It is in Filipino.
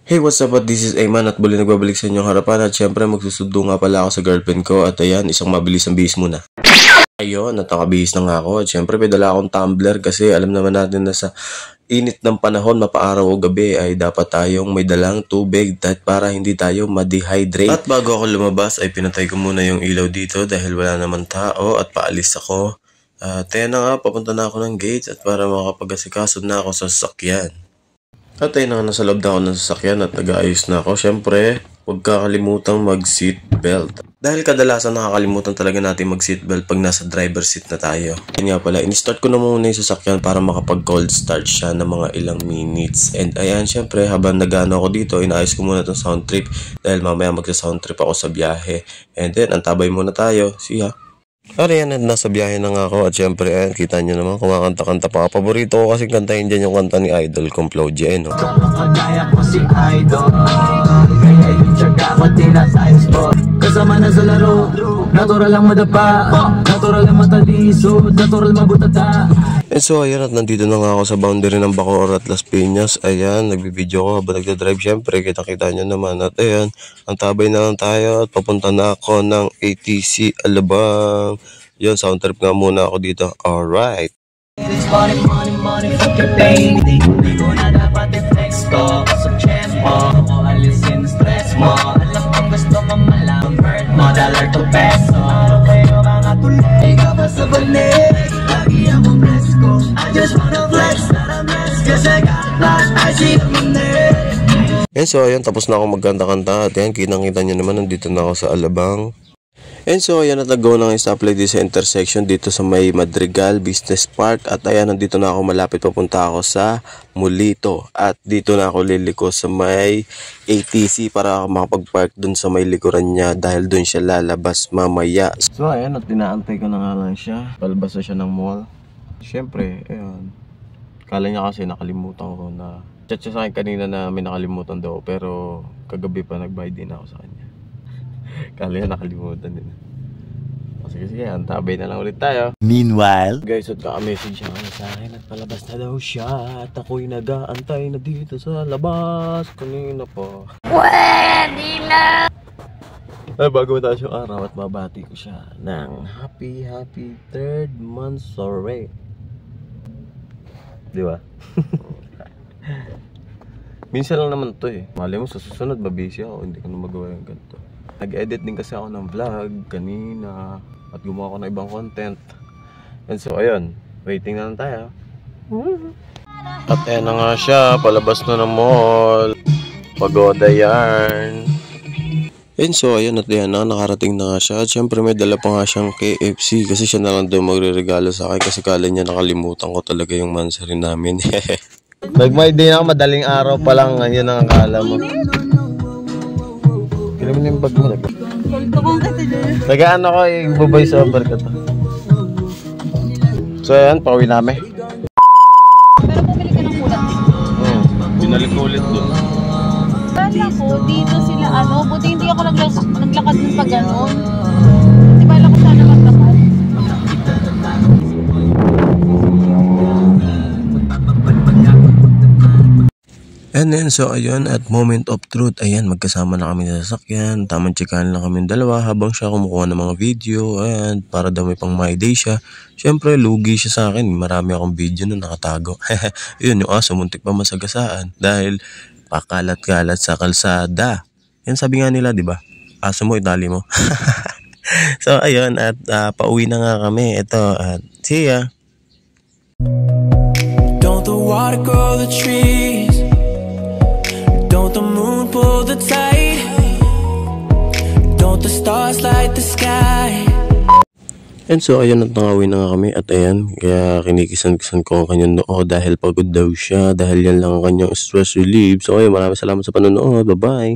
Hey, what's up? This is Ayman at muli nagbabalik sa inyong harapan at syempre magsusundo nga pala ako sa girlfriend ko at ayan, isang mabilis ang bihis muna. Ayun, at nakabihis na nga ako at syempre may dala akong tumbler kasi alam naman natin na sa init ng panahon, mapaaraw o gabi ay dapat tayong may dalang tubig para hindi tayo ma-dehydrate. At bago ako lumabas ay pinatay ko muna yung ilaw dito dahil wala naman tao at paalis ako. At ayan na nga, papunta na ako ng gates at para makapag-asikaso na ako sa sasakyan. At ayun na nga, nasa loob na ako ng sasakyan at nag-aayos na ako. Siyempre, huwag kakalimutang mag-seatbelt. Dahil kadalasan nakakalimutan talaga natin mag-seatbelt pag nasa driver seat na tayo. Yan nga pala, in-start ko na muna yung sasakyan para makapag-cold start siya ng mga ilang minutes. And ayan, siyempre, habang nagano ako dito, inaayos ko muna itong sound trip dahil mamaya magsa-sound trip ako sa biyahe. And then, antabay muna tayo. See ya! Ariyan, nasa biyahe na nga ako at syempre kita nyo naman kumakanta-kanta pa. Paborito ko kasi kantahin dyan yung kanta ni Idol kong Flow J, no? Kagaya ko si Idol, kaya yung tsaga ko tinatayos po. Kasama na sa laro, natural lang madapa, natural lang matalisod, natural mabutata. And so ayan, at nandito na nga ako sa boundary ng Bacoor at Las Piñas. Ayan, nagbibideo ko habang nagdadrive. Syempre, kita-kita nyo naman. At ayan, antabay na lang tayo at papunta na ako ng ATC Alabang. Yun, sound trip nga muna ako dito. Alright. Money, fuck your pain. Di ko na dapat i-flex ko. Sa tempo, o alisin stress mo. Alam kong gusto mo malang hurt mo. Dollar to peso. Araw kayo mga tuloy ka pa sa balik. Lagi akong bless ko. I just wanna flex, not a mess. Kasi got lost, I see the money. And so, ayan, tapos na ako magkanta-kanta. At yan, kitang-kita nyo naman, nandito na ako sa Alabang. And so, ayan, at nag-go na ng stoplight dito sa intersection dito sa may Madrigal Business Park. At ayan, nandito na ako malapit, papunta ako sa Mulito. At dito na ako liliko sa may ATC para ako makapag-park dun sa may likuran niya dahil dun siya lalabas mamaya. So, ayan, at tinaantay ko na nga lang siya. Palabas na siya ng mall. Siyempre, ayan, kala niya kasi nakalimutan ko na chat siya sa akin kanina na may nakalimutan daw. Pero kagabi pa nagbayad din ako sa kanya. Kala niya nakalimutan din. Sige, antabay na lang ulit tayo. Meanwhile, guys, at kaka-message siya sa akin at palabas na daw siya. At ako'y nag-aantay na dito sa labas. Kanina pa. Pwede na! Bago tayo yung araw at babati ko siya ng happy 3rd month sorry. Di ba? Minsan lang naman to eh. Mali mo sa susunod mabisi ako. Hindi ko na magawa yung ganito. Nag-edit din kasi ako ng vlog kanina at gumawa ako ng ibang content. And so ayun, waiting na lang tayo. At ayan na nga siya, palabas na ng mall. Pagoda yarn. And so ayun, at ayan na, nakarating na nga siya. At syempre may dala pa nga siyang KFC kasi siya na lang daw magre-regalo sa akin kasi kala niya nakalimutan ko talaga yung mansari namin. Nagmay din ako, madaling araw pa lang, yun ang akala mo. Kailan mo yung bag mo? Nagaan ako, i-voice over ka to. So ayan, pauwi namin. Pero bumili ka ng ulat dito? Binalik ko ulit doon. Kala ko, dito sila buti hindi ako naglakad ng pag ganon. Di ba ko sana maglakad? And then, so ayun, at moment of truth, ayan, magkasama na kami sa sasakyan. Tamang tsikahan lang kami dalawa habang siya kumukuha ng mga video. Ayan, para daw may pang my day siya. Siyempre, lugi siya sa akin. Marami akong video na nakatago. Yun, yung aso, muntik pa masagasaan. Dahil pakalat-kalat sa kalsada. Yan sabi nga nila, di ba? Aso mo, itali mo. So, ayun, at pauwi na nga kami. Ito, at see ya. Don't the water grow the trees? Don't the moon pull the tide? Don't the stars light the sky? And so ayun, at nangawi na nga kami at ayan, kaya kinikisan-kisan ko ang kanyang noo dahil pagod daw siya, dahil yan lang ang kanyang stress relief. So ayun, maraming salamat sa panonood. Bye-bye!